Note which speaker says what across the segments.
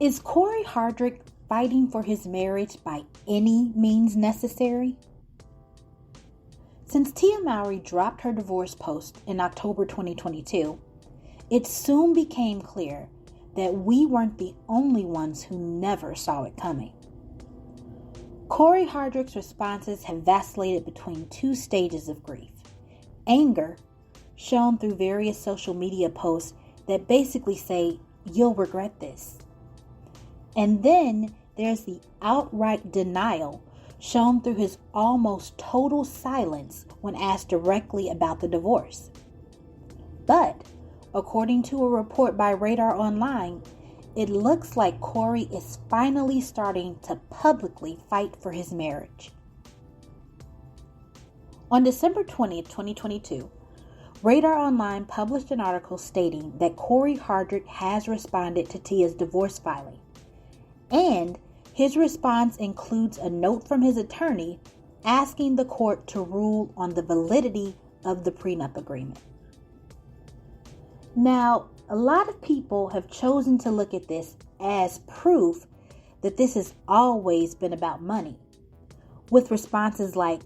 Speaker 1: Is Cory Hardrict fighting for his marriage by any means necessary? Since Tia Mowry dropped her divorce post in October 2022, it soon became clear that we weren't the only ones who never saw it coming. Cory Hardrict's responses have vacillated between two stages of grief. Anger, shown through various social media posts that basically say, "You'll regret this." And then there's the outright denial shown through his almost total silence when asked directly about the divorce. But, according to a report by Radar Online, it looks like Cory is finally starting to publicly fight for his marriage. On December 20th, 2022, Radar Online published an article stating that Cory Hardrict has responded to Tia's divorce filing, and his response includes a note from his attorney asking the court to rule on the validity of the prenup agreement. Now, a lot of people have chosen to look at this as proof that this has always been about money, with responses like,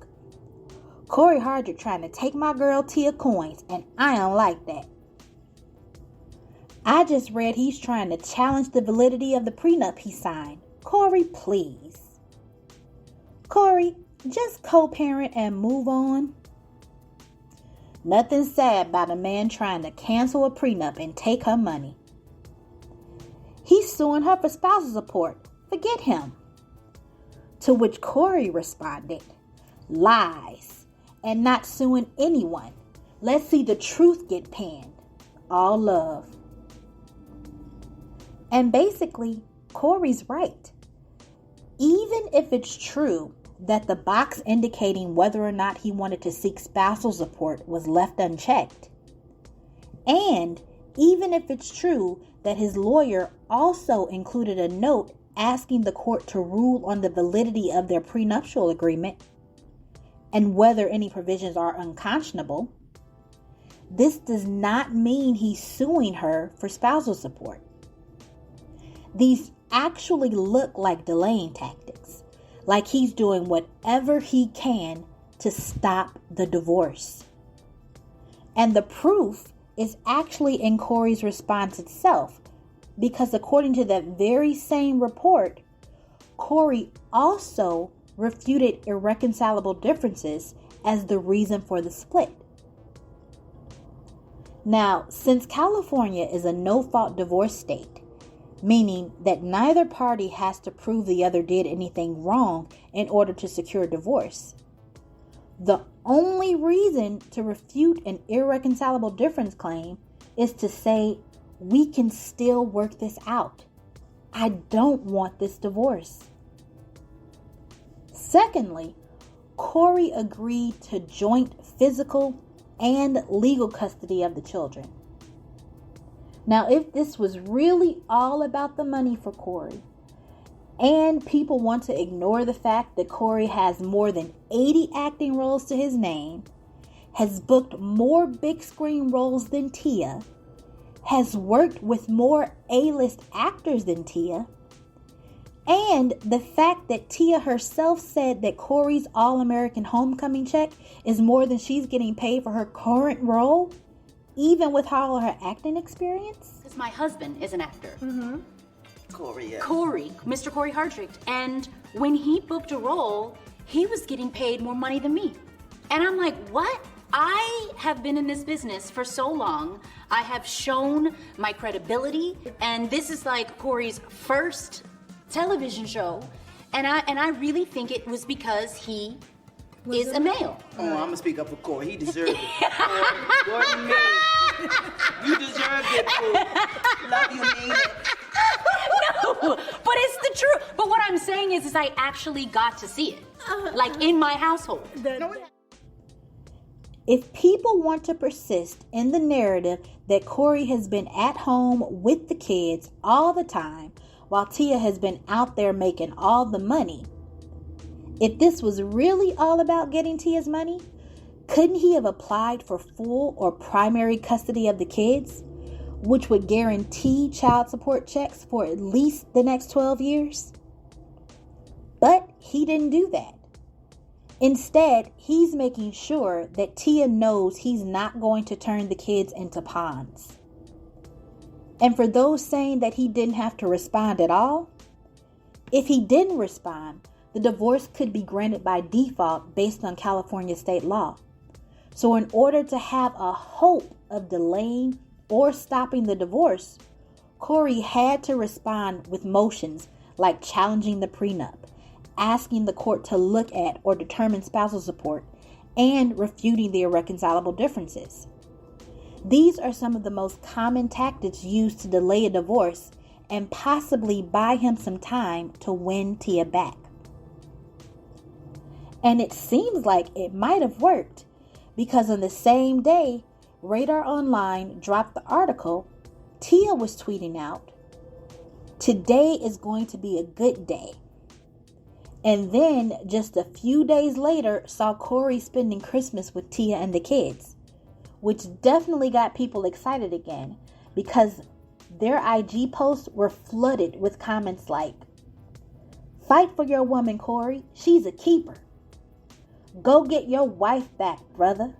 Speaker 1: "Cory Hardrict trying to take my girl Tia coins, and I don't like that. I just read he's trying to challenge the validity of the prenup he signed. Cory, please. Cory, just co-parent and move on." Nothing sad about a man trying to cancel a prenup and take her money. He's suing her for spousal support. Forget him. To which Cory responded, "Lies, and not suing anyone. Let's see the truth get panned. All love." And basically, Cory's right. Even if it's true that the box indicating whether or not he wanted to seek spousal support was left unchecked, and even if it's true that his lawyer also included a note asking the court to rule on the validity of their prenuptial agreement and whether any provisions are unconscionable, this does not mean he's suing her for spousal support. These actually look like delaying tactics, like he's doing whatever he can to stop the divorce. And the proof is actually in Cory's response itself, because according to that very same report, Cory also refuted irreconcilable differences as the reason for the split. Now, since California is a no-fault divorce state, meaning that neither party has to prove the other did anything wrong in order to secure a divorce, the only reason to refute an irreconcilable difference claim is to say, "We can still work this out. I don't want this divorce." Secondly, Cory agreed to joint physical and legal custody of the children. Now, if this was really all about the money for Cory, and people want to ignore the fact that Cory has more than 80 acting roles to his name, has booked more big screen roles than Tia, has worked with more A-list actors than Tia, and the fact that Tia herself said that Cory's All-American Homecoming check is more than she's getting paid for her current role, even with all of her acting experience.
Speaker 2: Because my husband is an actor.
Speaker 3: Mm-hmm. Cory, yes.
Speaker 2: Mr. Cory Hardrict. And when he booked a role, he was getting paid more money than me. And I'm like, what? I have been in this business for so long. I have shown my credibility. And this is like Cory's first television show. And I really think it was because he is a male.
Speaker 3: Oh, I'm gonna speak up for Cory. He deserved it. Gordon, you deserved it, fool. Love you, mean it.
Speaker 2: No, but it's the truth. But what I'm saying is I actually got to see it, like in my household.
Speaker 1: If people want to persist in the narrative that Cory has been at home with the kids all the time while Tia has been out there making all the money, if this was really all about getting Tia's money, couldn't he have applied for full or primary custody of the kids? which would guarantee child support checks for at least the next 12 years. But he didn't do that. Instead, he's making sure that Tia knows he's not going to turn the kids into pawns. And for those saying that he didn't have to respond at all, if he didn't respond, the divorce could be granted by default based on California state law. So in order to have a hope of delaying or stopping the divorce, Cory had to respond with motions like challenging the prenup, asking the court to look at or determine spousal support, and refuting the irreconcilable differences. These are some of the most common tactics used to delay a divorce and possibly buy him some time to win Tia back. And it seems like it might have worked, because on the same day Radar Online dropped the article, Tia was tweeting out, "Today is going to be a good day." And then just a few days later saw Cory spending Christmas with Tia and the kids, which definitely got people excited again, because their IG posts were flooded with comments like, "Fight for your woman, Cory. She's a keeper. Go get your wife back, brother."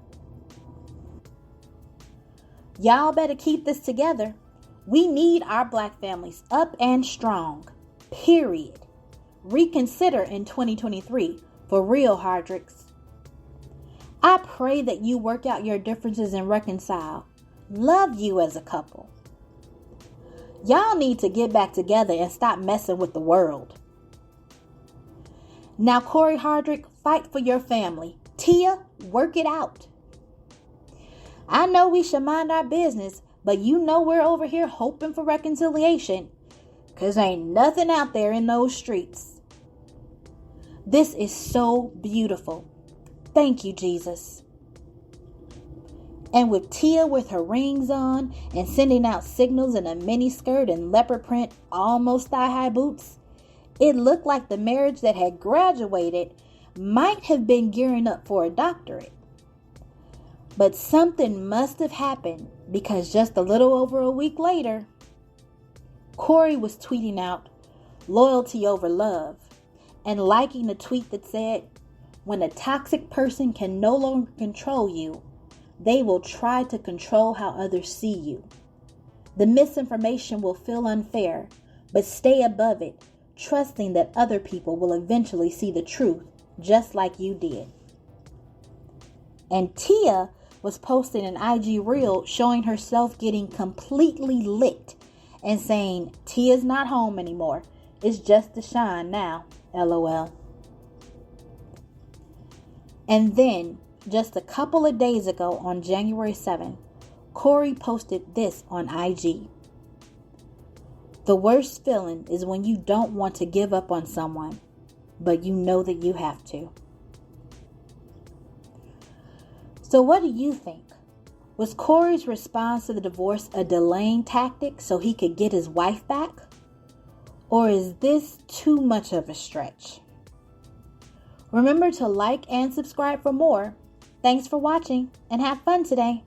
Speaker 1: Y'all better keep this together. We need our black families up and strong. Period. Reconsider in 2023. For real, Hardricts. I pray that you work out your differences and reconcile. Love you as a couple. Y'all need to get back together and stop messing with the world. Now, Cory Hardrict, fight for your family. Tia, work it out. I know we should mind our business, but you know we're over here hoping for reconciliation, 'cause ain't nothing out there in those streets. This is so beautiful. Thank you, Jesus. And with Tia with her rings on and sending out signals in a mini skirt and leopard print, almost thigh-high boots, it looked like the marriage that had graduated might have been gearing up for a doctorate. But something must have happened, because just a little over a week later, Cory was tweeting out loyalty over love and liking a tweet that said, "When a toxic person can no longer control you, they will try to control how others see you. The misinformation will feel unfair, but stay above it, trusting that other people will eventually see the truth, just like you did." And Tia was posting an IG reel showing herself getting completely licked and saying, "Tia's not home anymore. It's just Deshaun now, LOL." And then, just a couple of days ago on January 7th, Cory posted this on IG. "The worst feeling is when you don't want to give up on someone, but you know that you have to." So what do you think? Was Cory's response to the divorce a delaying tactic so he could get his wife back? Or is this too much of a stretch? Remember to like and subscribe for more. Thanks for watching and have fun today.